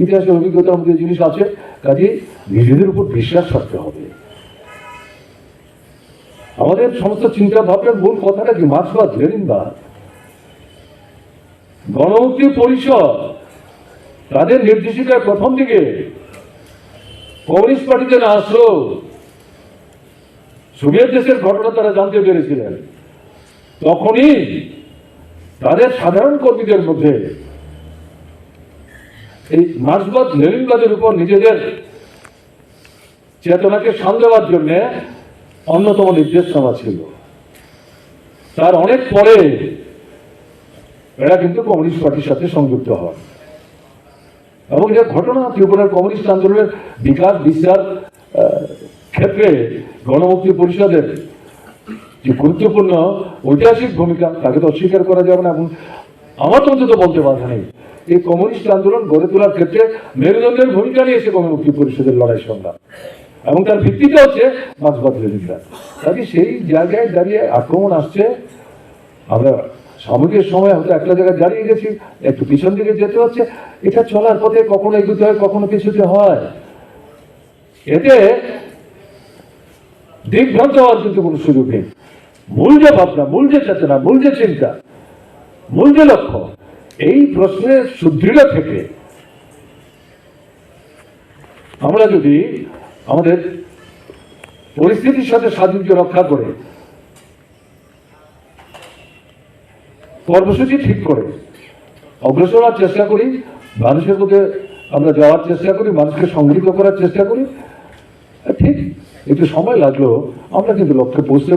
ইতিহাসের অভিজ্ঞতার মধ্যে জিনিস আছে। কাজে নিজেদের উপর বিশ্বাস রাখতে হবে। আমাদের সমস্ত চিন্তা ভাবনার মূল কথাটা কি? মার্ক্সবাদ, লেনিনবাদ। গণমুক্তি পরিষদ তাদের নির্দেশিকার প্রথম দিকে কমিউনিস্ট পার্টিতে না আসলো, সোভিয়েত দেশের ঘটনা তারা জানতে পেরেছিলেন, তখনই তাদের সাধারণ কর্মীদের মধ্যে এই মার্ক্সবাদ লেনিনবাদের উপর নিজেদের চেতনাকে সান দেওয়ার জন্য অন্যতম নির্দেশনামা ছিল। তার অনেক পরে এরা কিন্তু কমিউনিস্ট পার্টির সাথে সংযুক্ত হয় এবং যে ঘটনা ত্রিপুরার কমিউনিস্ট আন্দোলনের বিকাশ বিস্তার ক্ষেত্রে গণমুক্তি পরিষদের যে গুরুত্বপূর্ণ ঐতিহাসিক ভূমিকা, তাকে তো অস্বীকার করা যাবে না। এবং আমার তো অন্তত বলতে বাধা নেই, এই কমিউনিস্ট আন্দোলন গড়ে তোলার ক্ষেত্রে মেরুদণ্ডের ভূমিকা নিয়েছে গণমুক্তি পরিষদের লড়াই সংগ্রাম, এবং তার ভিত্তিতে হচ্ছে মার্ক্সবাদ লেনিনবাদ। কাজে সেই জায়গায় দাঁড়িয়ে আক্রমণ আসছে। আমরা সামগ্রিক সময় হয়তো একটা জায়গায় দাঁড়িয়ে গেছি, একটু পিছন দিকে যেতে হচ্ছে। এটা চলার পথে কখনো এগুতে হয়, কখনো পিছুতে হয়। এতে দিগ্ভ্রান্ত হওয়ার কিন্তু কোনো সুযোগ নেই। মূল যে ভাবনা, মূল যে চেতনা, মূল যে চিন্তা, মূল যে লক্ষ্য, এই প্রশ্নে সুদৃঢ় থেকে আমরা যদি আমাদের পরিস্থিতির সাথে সাযুজ্য রক্ষা করে কর্মসূচি ঠিক করে অগ্রসর হওয়ার চেষ্টা করি, মানুষের মধ্যে আমরা যাওয়ার চেষ্টা করি, মানুষকে সংগঠিত করার চেষ্টা করি, ঠিক একটু সময় লাগলেও আমরা কিন্তু লক্ষ্যে পৌঁছতে